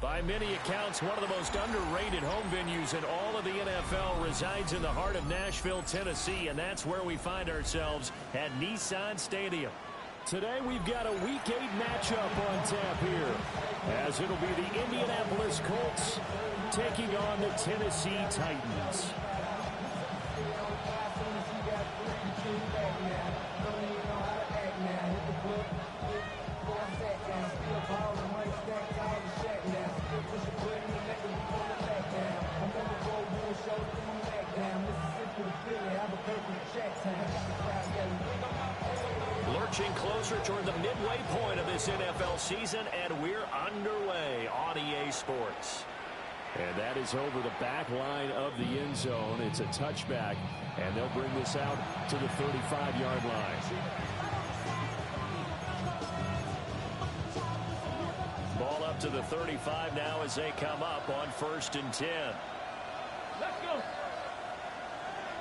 By many accounts, one of the most underrated home venues in all of the NFL resides in the heart of Nashville, Tennessee, and that's where we find ourselves at Nissan Stadium. Today we've got a Week 8 matchup on tap here, as it'll be the Indianapolis Colts taking on the Tennessee Titans. Lurching closer toward the midway point of this NFL season, and we're underway on EA Sports. And that is over the back line of the end zone. It's a touchback, and they'll bring this out to the 35-yard line. Ball up to the 35 now as they come up on 1st and 10. Let's go.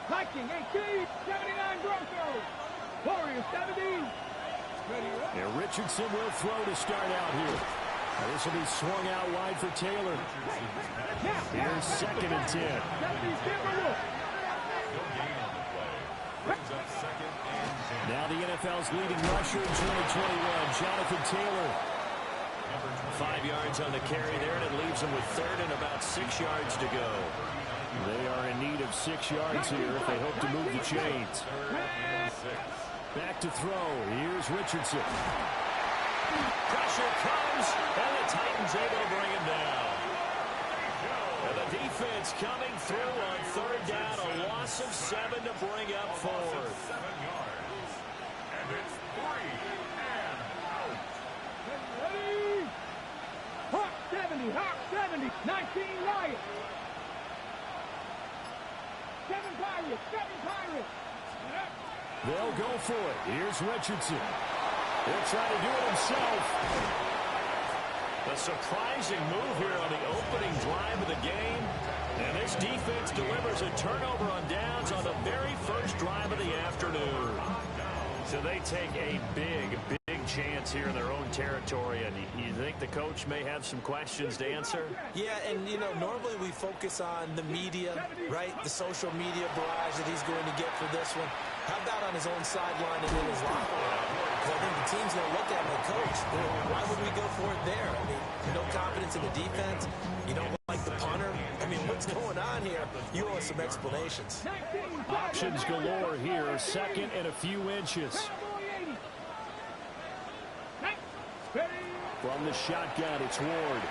Viking 18, 79 Broncos. Warriors 70. And Richardson will throw to start out here. This will be swung out wide for Taylor. Here's 2nd and 10. Now the NFL's leading rusher in 2021, Jonathan Taylor. 5 yards on the carry there, and it leaves them with 3rd and about 6 yards to go. They are in need of 6 yards here if they hope to move the chains. Back to throw. Here's Richardson. Pressure comes, and the Titans able to bring him down. And the defense coming through on 3rd down, a loss of 7 to bring up 4th. 7 yards. And it's 3 and out. Ready? Hawk 70, 19 Lions. 7 Pirates. They'll go for it. Here's Richardson. He'll try to do it himself. A surprising move here on the opening drive of the game. And this defense delivers a turnover on downs on the very first drive of the afternoon. So they take a big chance here in their own territory. And you think the coach may have some questions to answer? Yeah, and, you know, normally we focus on the media, right? The social media barrage that he's going to get for this one. How about on his own sideline and in his locker room? Because I think the team's going to look at him like, Coach, why would we go for it there? I mean, no confidence in the defense. You don't like the punter. I mean, what's going on here? You owe us some explanations. Options galore here. 2nd and a few inches. From the shotgun, it's Ward.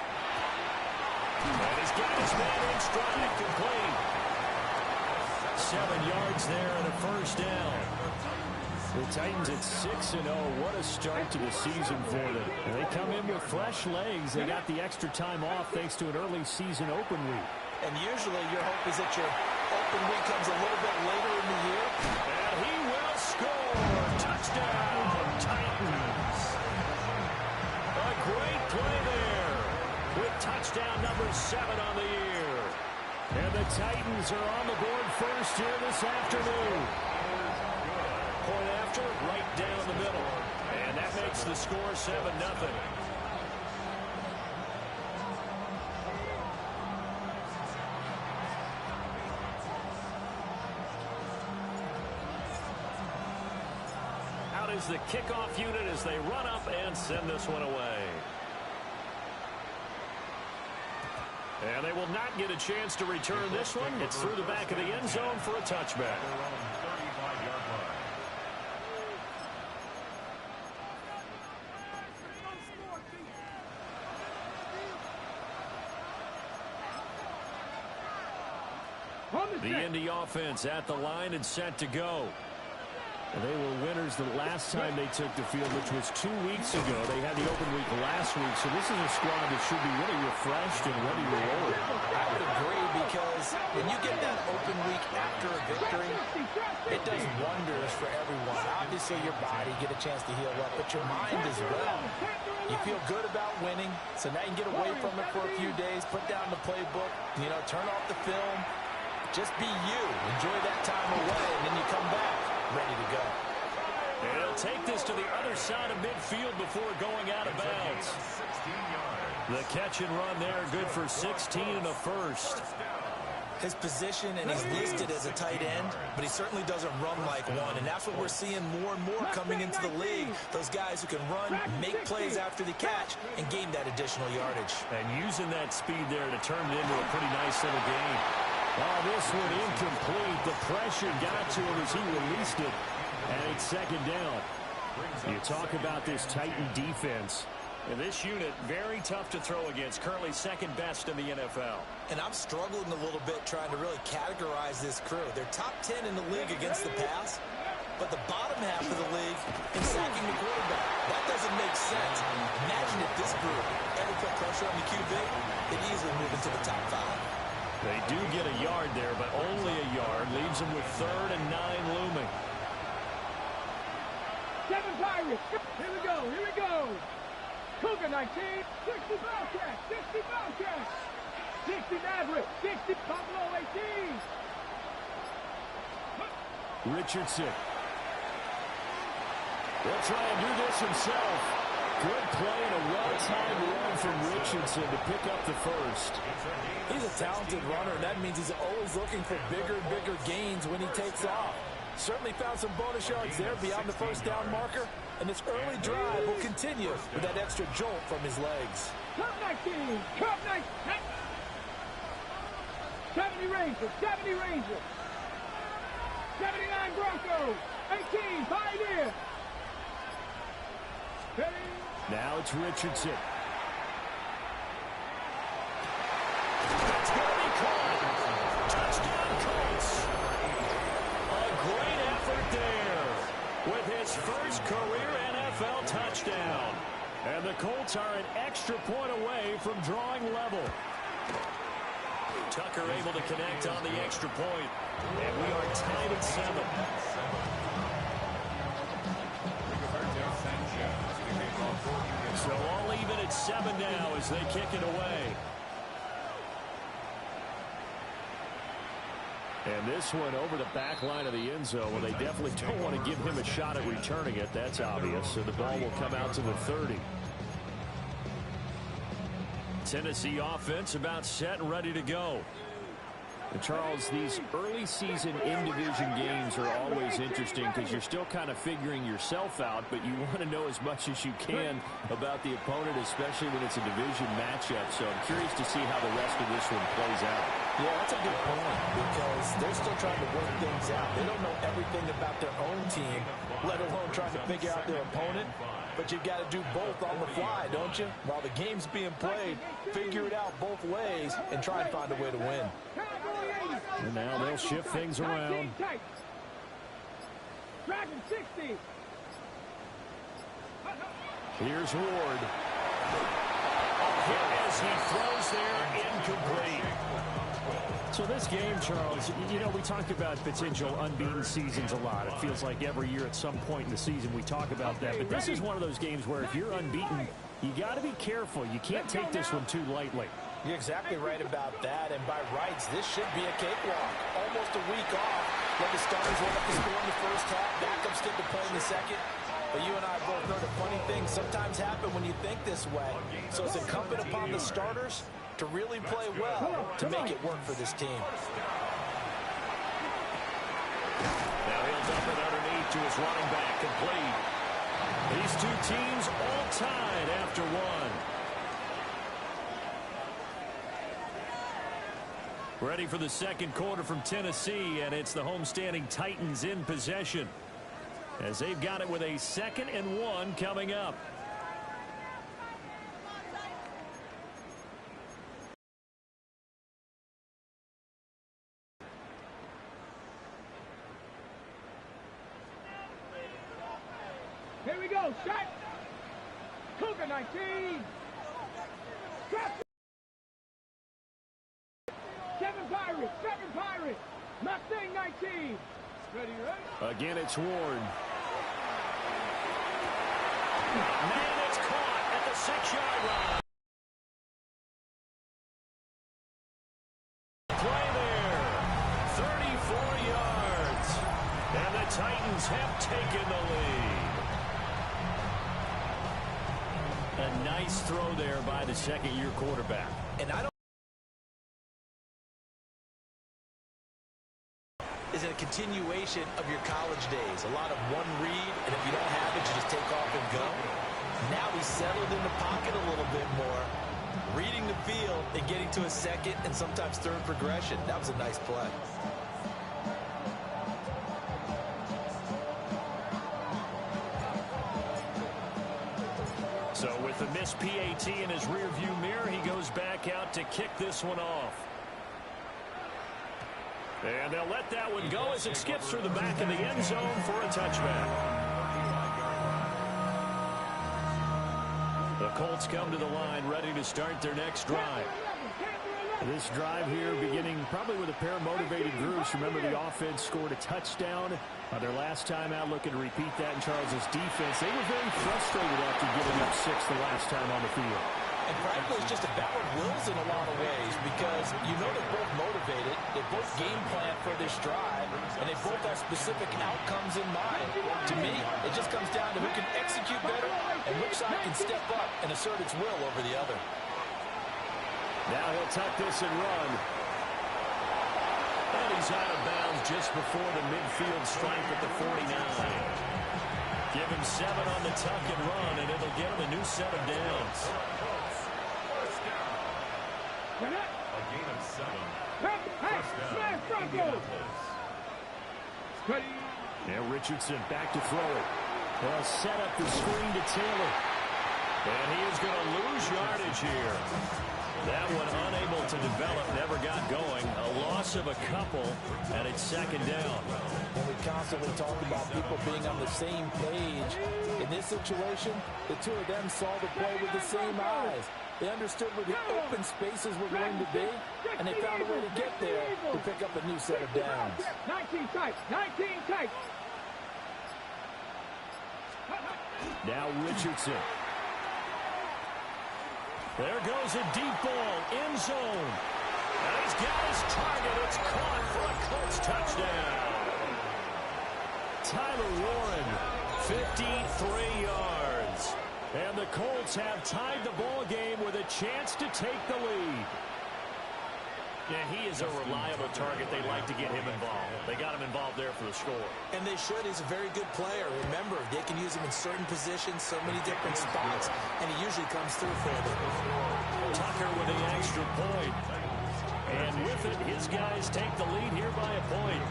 And he's got his man in stride, complete. 7 yards there and a 1st down. The Titans at 6-0. What a start to the season for them. And they come in with fresh legs. They got the extra time off thanks to an early season open week. And usually your hope is that your open week comes a little bit later in the year. And he will score. Touchdown, Titans. A great play there with touchdown number 7 on the year. And the Titans are on the board first here this afternoon. Point after, right down the middle. And that makes the score 7-0. Out is the kickoff unit as they run up and send this one away. And they will not get a chance to return this one. It's through the back of the end zone for a touchback. The Indy offense at the line and set to go. And they were winners the last time they took the field, which was 2 weeks ago. They had the open week last week, so this is a squad that should be really refreshed and ready to roll. I would agree, because when you get that open week after a victory, it does wonders for everyone. Obviously, your body get a chance to heal up, but your mind as well. You feel good about winning, so now you can get away from it for a few days, put down the playbook, you know, turn off the film. Just be you. Enjoy that time away, and then you come back ready to go. And he'll take this to the other side of midfield before going out of bounds. The catch and run there, good for 16 and a first. His position, and he's listed as a tight end, but he certainly doesn't run like one, and that's what we're seeing more and more coming into the league. Those guys who can run, make plays after the catch, and gain that additional yardage. And using that speed there to turn it into a pretty nice little game. Oh, this one incomplete. The pressure got to him as he released it, and it's second down. You talk about this Titan defense. And this unit, very tough to throw against, currently second best in the NFL. And I'm struggling a little bit trying to really categorize this crew. They're top 10 in the league against the pass, but the bottom half of the league in sacking the quarterback. That doesn't make sense. Imagine if this group ever put pressure on the QB, they'd easily move into the top 5. They do get a yard there, but only a yard. Leaves them with 3rd and 9 looming. 7 Pirates. Here we go. Here we go. Cougar 19, 60 Bobcats, 60 Bobcats, 60 Maverick, 60 Buffalo 18. Richardson. He'll try and do this himself. Good play and a well-timed run from Richardson to pick up the first. He's a talented runner, and that means he's always looking for bigger and bigger gains when he takes off. Certainly found some bonus yards there beyond the first down marker, and this early drive will continue with that extra jolt from his legs. Cup 19, Cup 19. 70 Rangers, 70 Rangers. 79 Broncos, 18 Pioneer. Now it's Richardson. Touchdown Colts. A great effort there with his first career NFL touchdown. And the Colts are an extra point away from drawing level. Tucker able to connect on the extra point. And we are tied at 7. So all even at 7 now as they kick it away. And this one over the back line of the end zone. Well, they definitely don't want to give him a shot at returning it. That's obvious. So the ball will come out to the 30. Tennessee offense about set and ready to go. And Charles, these early season in-division games are always interesting because you're still kind of figuring yourself out, but you want to know as much as you can about the opponent, especially when it's a division matchup. So I'm curious to see how the rest of this one plays out. Yeah, that's a good point because they're still trying to work things out. They don't know everything about their own team, let alone trying to figure out their opponent. But you've got to do both on the fly, don't you? While the game's being played, figure it out both ways and try and find a way to win. And now they'll shift things around. Dragon 60. Here's Ward. A hit as he throws there, incomplete. So this game, Charles, you know, we talk about potential unbeaten seasons a lot. It feels like every year at some point in the season we talk about that. But this is one of those games where if you're unbeaten, you got to be careful. You can't take this one too lightly. You're exactly right about that. And by rights, this should be a cakewalk. Almost a week off. Let the starters run up the score in the first half. Backups get to play in the second. But you and I both know the funny things sometimes happen when you think this way. So it's incumbent upon the starters to really play well to make it work for this team. Now he'll dump it underneath to his running back, complete. These two teams all tied after one. Ready for the second quarter from Tennessee, and it's the homestanding Titans in possession as they've got it with a 2nd and 1 coming up. Here we go, shot. Cougar 19. Drop. 7 Pirates, 7 Pirates. Mustang 19. Ready, right? Again, it's Ward. Man, it's caught at the 6-yard line. Play there. 34 yards. And the Titans have taken the lead. A nice throw there by the second-year quarterback. And I don't is a continuation of your college days. A lot of one read, and if you don't have it, you just take off and go. Now he's settled in the pocket a little bit more, reading the field and getting to a second and sometimes third progression. That was a nice play. So with the missed PAT in his rearview mirror, he goes back out to kick this one off. And they'll let that one go as it skips through the back of the end zone for a touchback. The Colts come to the line ready to start their next drive. This drive here beginning probably with a pair of motivated groups. Remember, the offense scored a touchdown their last time out, looking to repeat that in Charles's defense. They were very frustrated after giving up 6 the last time on the field. And frankly, it's just a battle of wills in a lot of ways because you know they're both motivated, they both game plan for this drive, and they both have specific outcomes in mind. To me, it just comes down to who can execute better and which side can step up and assert its will over the other. Now he'll tuck this and run. And he's out of bounds just before the midfield stripe at the 49. Give him 7 on the tuck and run, and it'll get him a new set of downs. A gain of 7. First down. Now Richardson back to throw it. They'll set up the screen to Taylor. And he is going to lose yardage here. That one unable to develop, never got going. A loss of a couple, and it's second down. And we constantly talk about people being on the same page. In this situation, the two of them saw the play with the same eyes. They understood where the open spaces were going to be, and they found a way to get there to pick up a new set of downs. 19 tight, 19 tight. Now Richardson. There goes a deep ball, end zone. And he's got his target. It's caught for a Colts touchdown. Tyler Warren, 53 yards. And the Colts have tied the ball game with a chance to take the lead. Yeah, he is a reliable target. They like to get him involved. They got him involved there for the score. And they should. He's a very good player. Remember, they can use him in certain positions, so many different spots, and he usually comes through for them. Tucker with the extra point. And with it, his guys take the lead here by a point.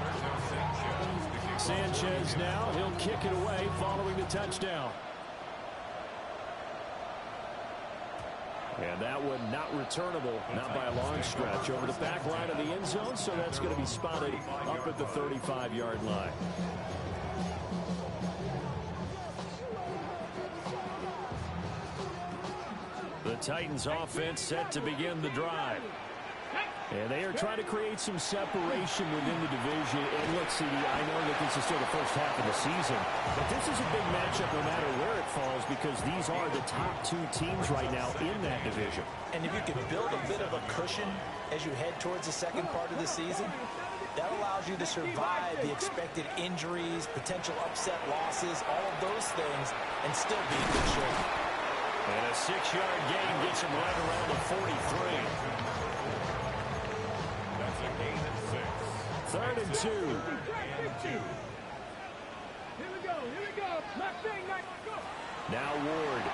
Sanchez now, he'll kick it away following the touchdown. And that one not returnable, not by a long stretch, over the back line of the end zone, so that's going to be spotted up at the 35-yard line. The Titans offense set to begin the drive. And they are trying to create some separation within the division. And look, CD, I know that this is still the first half of the season, but this is a big matchup no matter where it falls because these are the top 2 teams right now in that division. And if you can build a bit of a cushion as you head towards the second part of the season, that allows you to survive the expected injuries, potential upset losses, all of those things, and still be in good shape. And a 6-yard gain gets him right around the 43. That's a gain of 6. 3rd and 2. Here we go, here we go. Now Ward.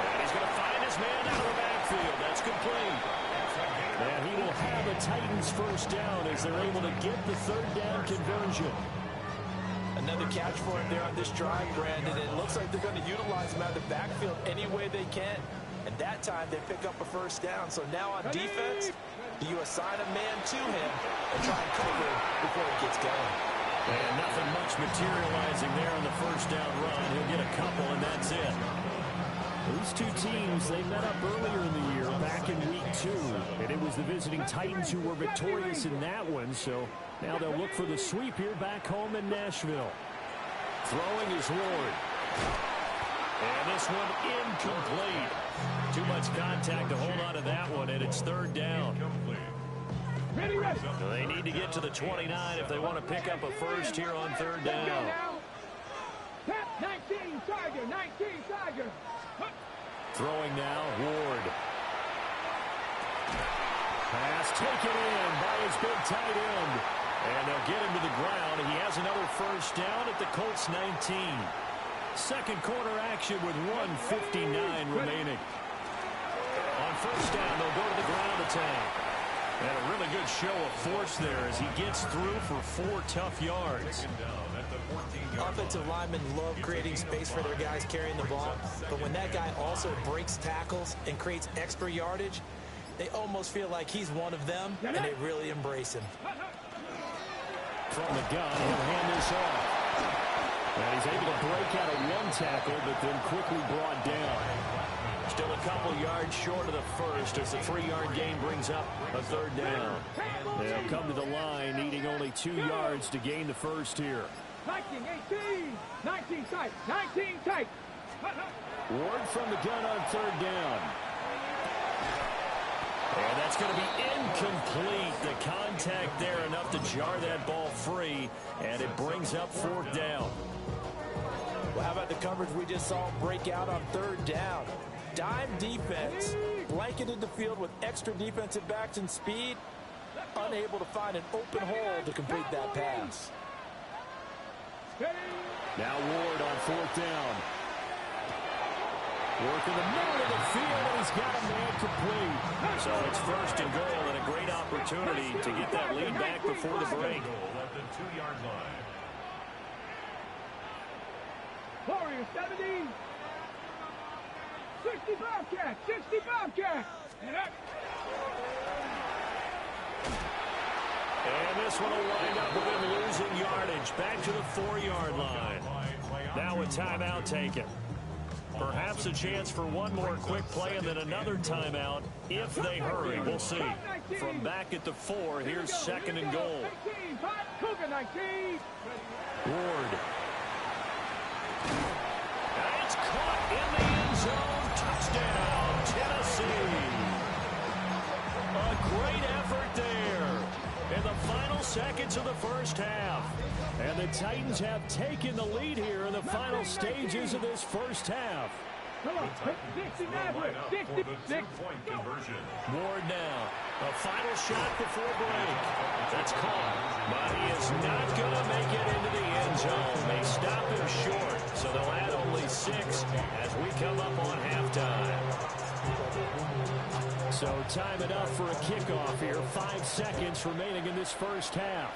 And he's going to find his man out of the backfield. That's complete. And he will have a Titans first down as they're able to get the 3rd down conversion. Another catch for him there on this drive, Brandon. It looks like they're going to utilize him out of the backfield any way they can. And that time they pick up a first down. So now on defense, do you assign a man to him and try and cover him before he gets going? And nothing much materializing there on the first down run. He'll get a couple, and that's it. These two teams, they met up earlier in the year, back in week 2. And it was the visiting Titans who were victorious in that one. So now they'll look for the sweep here back home in Nashville. Throwing is Ward. And this one incomplete. Too much contact to hold on to that one, and it's 3rd down. They need to get to the 29 if they want to pick up a first here on third down. 19 Tiger, 19 Tiger. Throwing now, Ward. Pass taken in by his big tight end. And they'll get him to the ground. He has another first down at the Colts 19. Second quarter action with 1:59 remaining. On first down, they'll go to the ground attack. And a really good show of force there as he gets through for 4 tough yards. Offensive linemen love creating space for their guys carrying the ball, but when that guy also breaks tackles and creates extra yardage, they almost feel like he's one of them, and they really embrace him. From the gun, he'll hand this off. And he's able to break out of one tackle, but then quickly brought down. Still a couple yards short of the first as the 3-yard gain brings up a third down. They'll come to the line, needing only 2 yards to gain the first here. 19, 18, 19 tight, 19 tight. Ward from the gun on third down. And that's going to be incomplete. The contact there enough to jar that ball free, and it brings up fourth down. Well, how about the coverage we just saw break out on third down? Dime defense, blanketed the field with extra defensive backs and speed, unable to find an open hole to complete that pass. Now Ward on fourth down. Working the middle of the field, and he's got a man complete. So it's first and goal, and a great opportunity to get that lead back before the break. At the 2-yard line. Warriors 70. 60 Bobcat, 60 Bobcat. And this one will wind up with him losing yardage back to the 4-yard line. Now a timeout taken. Perhaps a chance for one more quick play and then another timeout if they hurry. We'll see. From back at the 4, here's second and goal. Ward. It's caught in the end zone. Touchdown, Tennessee. A great effort there in the final seconds of the first half. And the Titans have taken the lead here in the final stages of this first half. Ward now. A final shot before break. That's caught. But he is not going to make it into the end zone. They stop him short. So they'll add only 6 as we come up on halftime. So time it up for a kickoff here. 5 seconds remaining in this first half.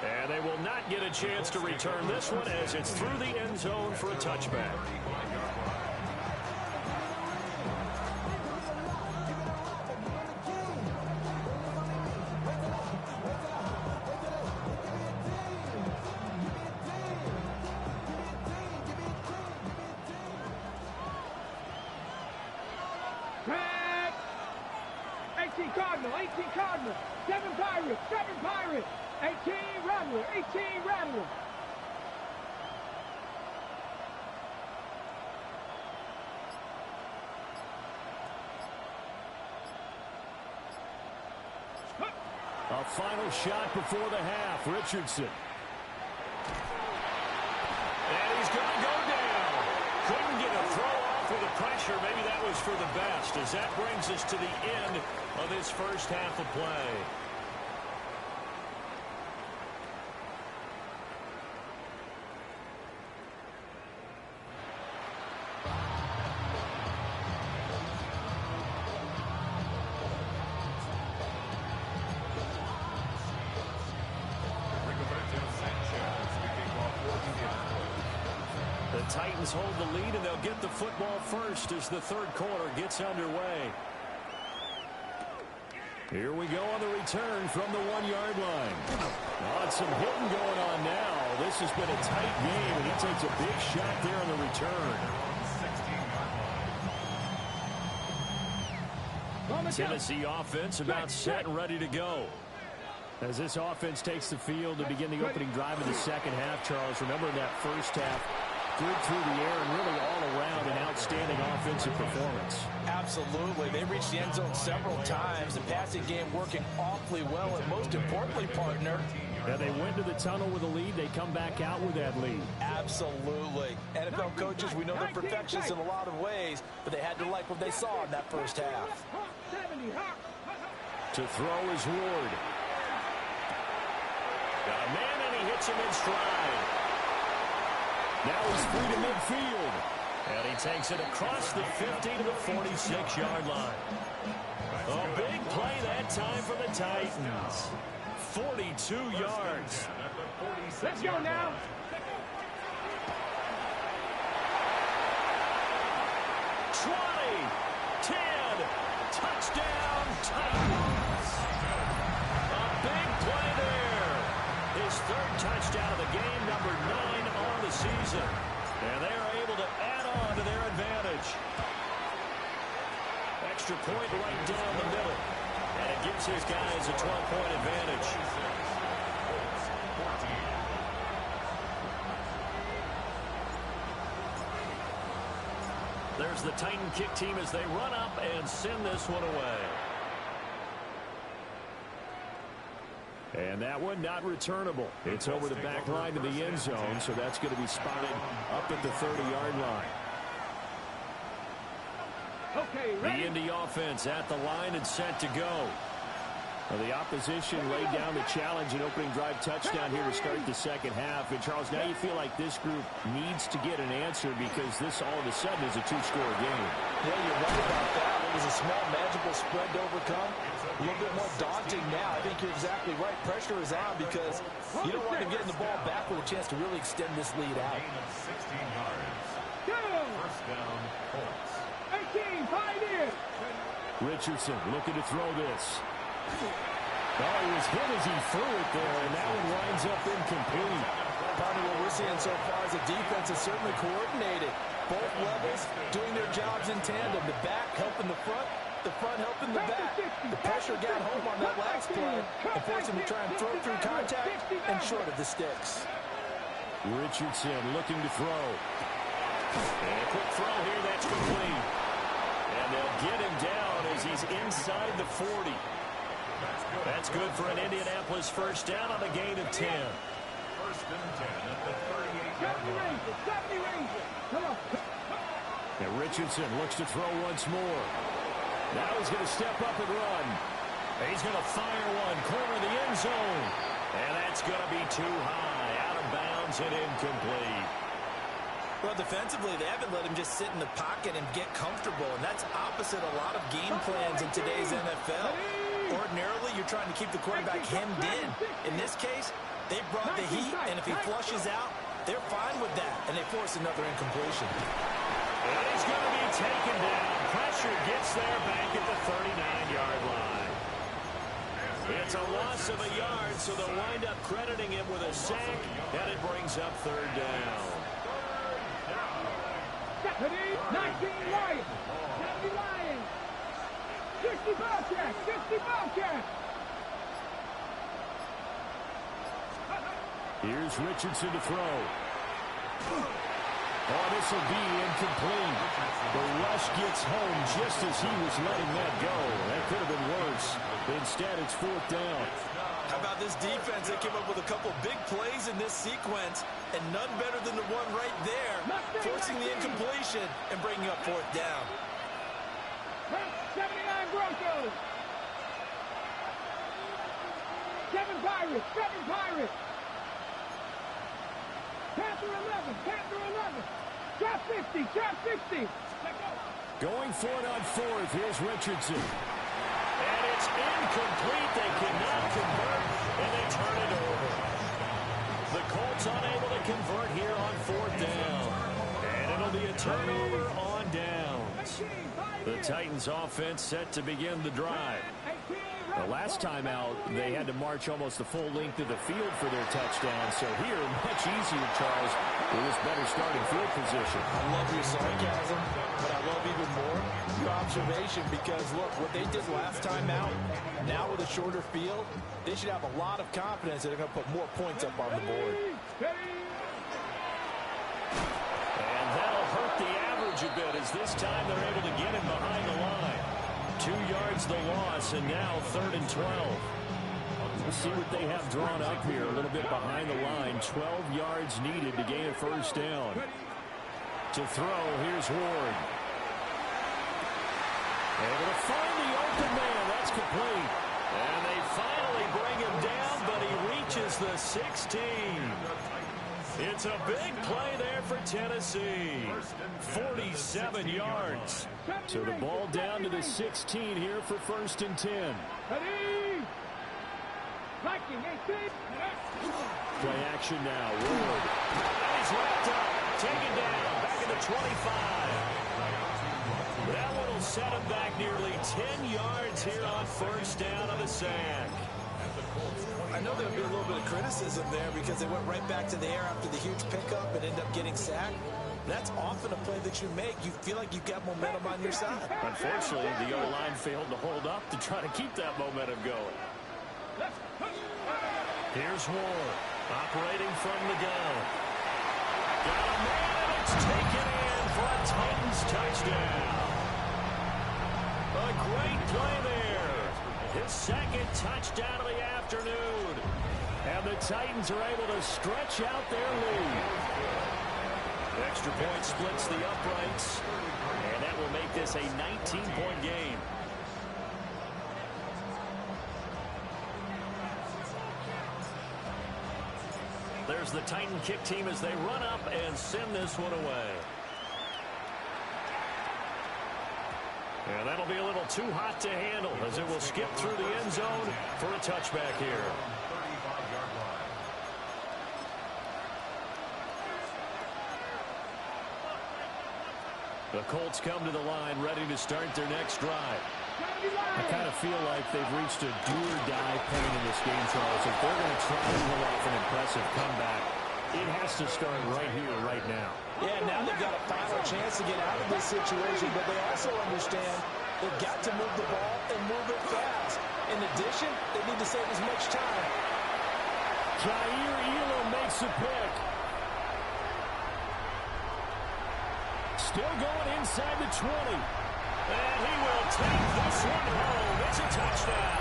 And they will not get a chance to return this one as it's through the end zone for a touchback. Red. 18 Cardinal, 18 Cardinal. 7 Pirates, 7 Pirates. 18 Rattler, 18 Rattler. A final shot before the half. Richardson. And he's going to go down. Couldn't get a throw off with the pressure. Maybe that was for the best as that brings us to the end of this first half of play. Titans hold the lead, and they'll get the football first as the third quarter gets underway. Here we go on the return from the 1-yard line. Oh, some hitting going on now. This has been a tight game, and he takes a big shot there on the return. Tennessee offense about set and ready to go. As this offense takes the field to begin the opening drive of the second half, Charles, remember in that first half, good through the air and really all around an outstanding offensive performance. Absolutely. They reached the end zone several times. The passing game working awfully well. And most importantly, partner, and they went to the tunnel with a lead. They come back out with that lead. Absolutely. NFL coaches, we know they're perfectionists in a lot of ways, but they had to like what they saw in that first half. To throw is Ward. Got a man, and he hits him in stride. Now he's free to midfield. And he takes it across the 50 to the 46-yard line. A big play that time for the Titans. 42 yards. Let's go now. Touchdown, Titans. A big play there. His third touchdown of the game, number 9 on the season. And they are able to add on to their advantage. Extra point right down the middle. And it gives his guys a 12-point advantage. There's the Titan kick team as they run up and send this one away. And that one not returnable. It's over the back line to the end zone, so that's going to be spotted up at the 30-yard line. Okay, ready? The Indy offense at the line and set to go. Well, the opposition laid down the challenge, an opening drive touchdown here to start the second half. And, Charles, now you feel like this group needs to get an answer because this all of a sudden is a two-score game. Yeah, you're right about that. It was a small, manageable spread to overcome. A little bit more daunting now. I think you're exactly right. Pressure is on because you don't want them getting the ball back with a chance to really extend this lead out. Gain of 16 yards. Go! First down, Colts. 18, 5 in. Richardson looking to throw this. Oh, he was hit as he threw it there, and that one winds up incomplete. Partner, what we're seeing so far is the defense is certainly coordinated. Both levels doing their jobs in tandem. The back helping the front helping the back. The pressure got home on that last play and forced him to try and throw through contact and short of the sticks. Richardson looking to throw. And a quick throw here, that's complete. And they'll get him down as he's inside the 40. That's good for an Indianapolis first down on a gain of 10. First and 10 at the 38-yard line. 70 Rangers. Come on. And Richardson looks to throw once more. Now he's going to step up and run. He's going to fire one, corner the end zone. And that's going to be too high, out of bounds and incomplete. Well, defensively, they haven't let him just sit in the pocket and get comfortable, and that's opposite a lot of game plans in today's NFL. Ordinarily, you're trying to keep the quarterback hemmed in. In this case, they brought the heat, and if he flushes out, they're fine with that, and they force another incompletion. And he's going to be taken down. Pressure gets there back at the 39-yard line. It's a loss of a yard, so they'll wind up crediting him with a sack, and it brings up third down. 19 Lions. 70 Lions. 60 Bobcats. 60 Bobcats. Here's Richardson to throw. Oh, this will be incomplete. The rush gets home just as he was letting that go. That could have been worse. Instead, it's fourth down. How about this defense? They came up with a couple big plays in this sequence, and none better than the one right there, forcing the incompletion and bringing up fourth down. 79 Broncos. 7 Pirates. 7 Pirates. Panther 11. Panther 11. Trap 50. Trap 50. Going for it on fourth. Here's Richardson. And it's incomplete. They cannot convert, and they turn it over. The Colts unable to convert here on fourth down. And it'll be a turnover on downs. The Titans offense set to begin the drive. The last time out, they had to march almost the full length of the field for their touchdown. So here, much easier, Charles, with this better starting field position. I love your sarcasm, but I love even more your observation because, look, what they did last time out, now with a shorter field, they should have a lot of confidence that they're going to put more points up on the board. a bit as this time they're able to get him behind the line. 2 yards the loss, and now 3rd and 12. We'll see what they have drawn up here. A little bit behind the line. 12 yards needed to gain a first down. To throw, here's Ward. Able to find the open man. That's complete. And they finally bring him down, but he reaches the 16. It's a big play there for Tennessee. 47 yards. So the ball down to the 16 here for 1st and 10. Play action now. Ward. And he's wrapped up. Taken down. Back at the 25. That one will set him back nearly 10 yards here on 1st down of the sack. I know there'll be a little bit of criticism there because they went right back to the air after the huge pickup and ended up getting sacked. That's often a play that you make. You feel like you've got momentum on your side. Unfortunately, the O-line failed to hold up to try to keep that momentum going. Here's Ward, operating from the gun. Got a man, and it's taken in for a Titans touchdown. A great play there. His 2nd touchdown of the afternoon. And the Titans are able to stretch out their lead. Extra point splits the uprights. And that will make this a 19-point game. There's the Titan kick team as they run up and send this one away. And that'll be a little too hot to handle as it will skip through the end zone for a touchback here. The Colts come to the line ready to start their next drive. I kind of feel like they've reached a do-or-die point in this game, Charles. If they're going to try to pull off an impressive comeback, it has to start right here, right now. Yeah, now they've got a final chance to get out of this situation, but they also understand they've got to move the ball and move it fast. In addition, they need to save as much time. Jair Elam makes a pick. Still going inside the 20. And he will take this one home. It's a touchdown.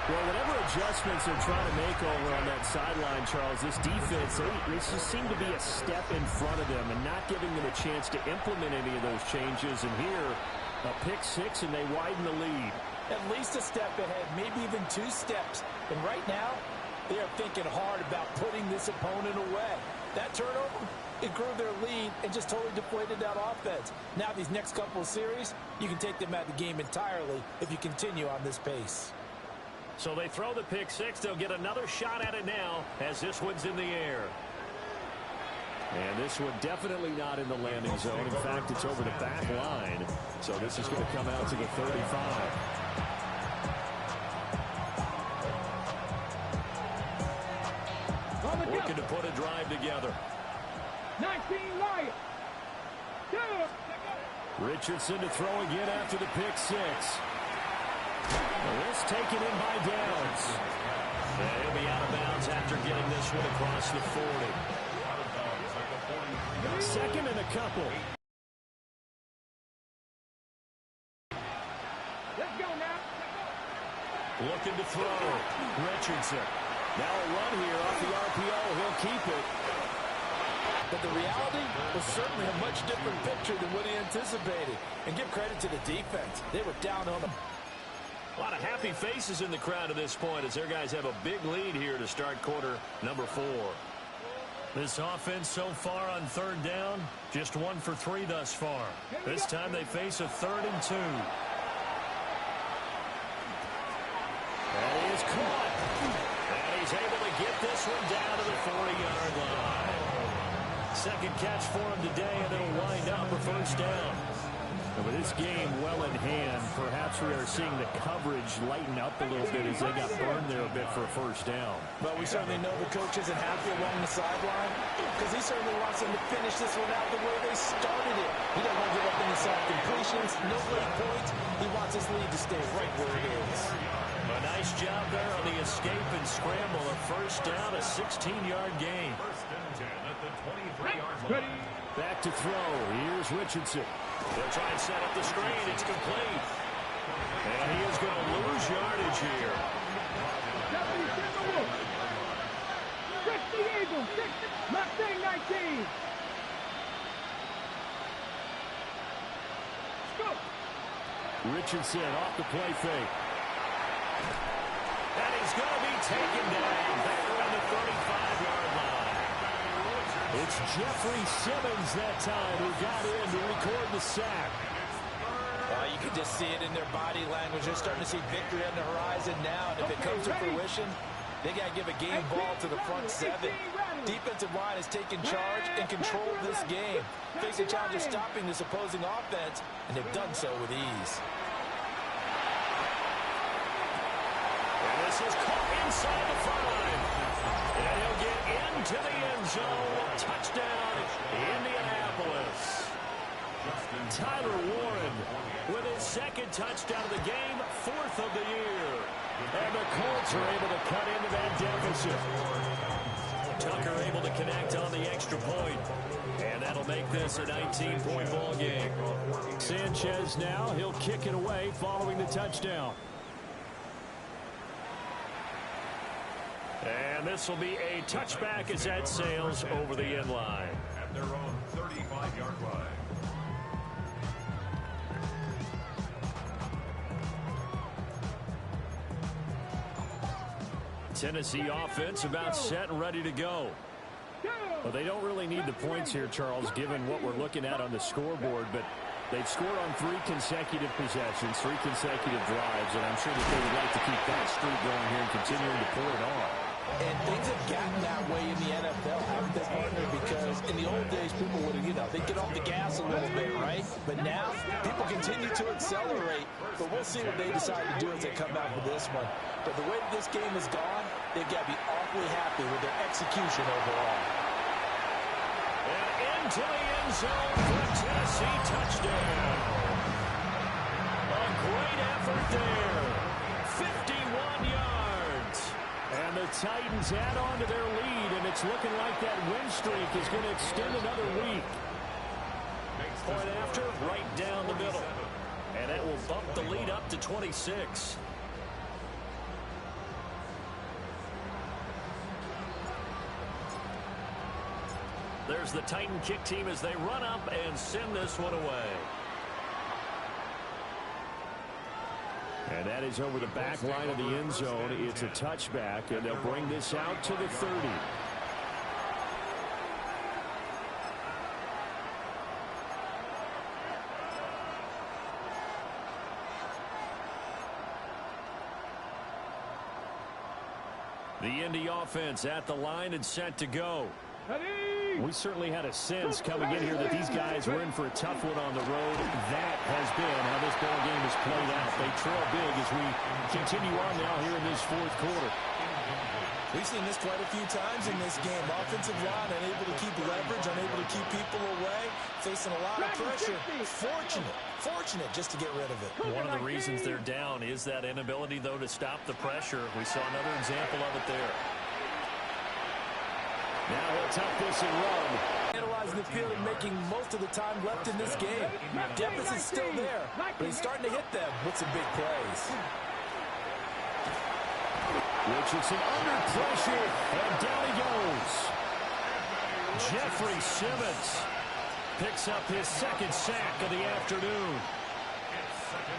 Well, whatever adjustments they're trying to make over on that sideline, Charles, this defense, they just seem to be a step in front of them and not giving them a chance to implement any of those changes. And here, a pick 6, and they widen the lead. At least a step ahead, maybe even 2 steps. And right now, they are thinking hard about putting this opponent away. That turnover, it grew their lead and just totally deflated that offense. Now these next couple of series, you can take them out of the game entirely if you continue on this pace. So they throw the pick 6. They'll get another shot at it now as this one's in the air. And this one definitely not in the landing zone. In fact, it's over the back line. So this is going to come out to the 35. Looking to put a drive together. 19 Lions. Richardson to throw again after the pick 6. This taken in by Downs. And he'll be out of bounds after getting this one across the 40. 2nd and a couple. Let's go now. Looking to throw. Richardson. Now a run here off the RPO. He'll keep it. But the reality was certainly a much different picture than what he anticipated. And give credit to the defense. They were down on him. A lot of happy faces in the crowd at this point as their guys have a big lead here to start quarter number 4. This offense so far on 3rd down, just 1 for 3 thus far. This time they face a 3rd and 2. That is caught. And he's able to get this one down to the 40-yard line. 2nd catch for him today, and it'll wind up a first down. And with this game well in hand, perhaps we are seeing the coverage lighten up a little bit as they got burned there a bit for a first down. But we certainly know the coach isn't happy along the sideline because he certainly wants them to finish this one out the way they started it. He doesn't want to give up any soft completions, no late points. He wants his lead to stay right where it is. A nice job there on the escape and scramble. A first down, a 16-yard gain. First and 10 at the 23-yard line. Back back to throw. Here's Richardson. They'll try and set up the screen. It's complete. And he is going to lose yardage here. 60 Eagles, 60, Mustang 19. Scoop. Richardson off the play fake. And he's going to be taken down back around the 35-yard line. It's Jeffrey Simmons that time who got in to record the sack. You can just see it in their body language. They're starting to see victory on the horizon now. And if it comes to fruition, they got to give a game ball to the front seven. Defensive line has taken charge and controlled this game. Facing challenge of stopping this opposing offense, and they've done so with ease. And this is caught inside the 5. And he'll get into the end zone. Touchdown, Indianapolis. Tyler Warren with his second touchdown of the game, 4th of the year. And the Colts are able to cut into that deficit. Tucker able to connect on the extra point. And that'll make this a 19-point ball game. Sanchez now, he'll kick it away following the touchdown. And this will be a touchback as that sails over the end line. At their own 35-yard line. Tennessee offense about set and ready to go. Well, they don't really need the points here, Charles, given what we're looking at on the scoreboard, but they've scored on 3 consecutive possessions, 3 consecutive drives, and I'm sure that they would like to keep that streak going here and continuing to pour it on. And things have gotten that way in the NFL, haven't they, partner? Because in the old days, people would have, they'd get off the gas a little bit, right? But now, people continue to accelerate. But we'll see what they decide to do as they come out with this one. But the way that this game has gone, they've got to be awfully happy with their execution overall. And into the end zone for a Tennessee touchdown. A great effort there. 51 yards. And the Titans add on to their lead, and it's looking like that win streak is going to extend another week. Point after, right down the middle. And that will bump the lead up to 26. There's the Titan kick team as they run up and send this one away. And that is over the back line of the end zone. It's a touchback, and they'll bring this out to the 30. The Indy offense at the line and set to go. We certainly had a sense coming in here that these guys were in for a tough one on the road. That has been how this ball game has played out. They trail big as we continue on now here in this 4th quarter. We've seen this quite a few times in this game. Offensive line unable to keep leverage, unable to keep people away, facing a lot of pressure. Fortunate just to get rid of it. One of the reasons they're down is that inability, though, to stop the pressure. We saw another example of it there. Now he'll tuck this and run. Analyzing the field and making most of the time left in this game. Deficit's still there, but he's starting to hit them with some big plays. Richardson under pressure, and down he goes. Jeffrey Simmons picks up his 2nd sack of the afternoon.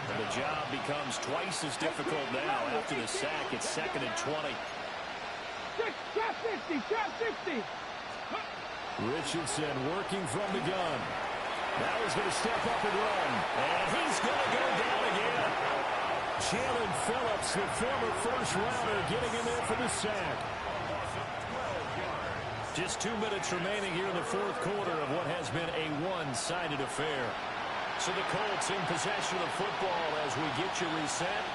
And the job becomes twice as difficult now after the sack. It's 2nd and 20. Trap 60. Richardson working from the gun. Now he's going to step up and run. And he's going to go down again. Jalen Phillips, the former first-rounder, getting in there for the sack. Just 2 minutes remaining here in the 4th quarter of what has been a one-sided affair. So the Colts in possession of the football as we get you reset.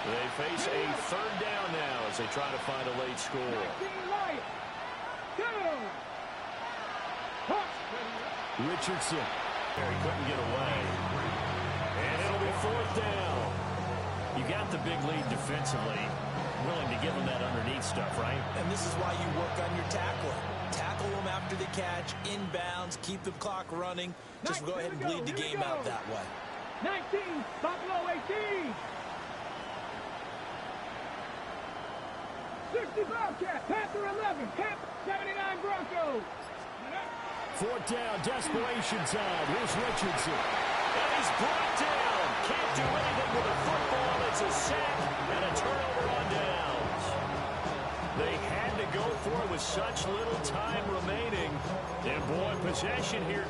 They face a 3rd down now as they try to find a late score. Richardson. He couldn't get away. And it'll be 4th down. You got the big lead defensively. Willing to give them that underneath stuff, right? And this is why you work on your tackling. tackle them after the catch, inbounds, keep the clock running. Just go ahead and bleed the game out that way. 19, Buffalo 18. 60 Bobcats, Panther 11, Panther 79 Broncos. Fourth down, desperation time. Here's Richardson. And he's brought down. Can't do anything with the football. It's a sack and a turnover on downs. They had to go for it with such little time remaining. And boy, possession here.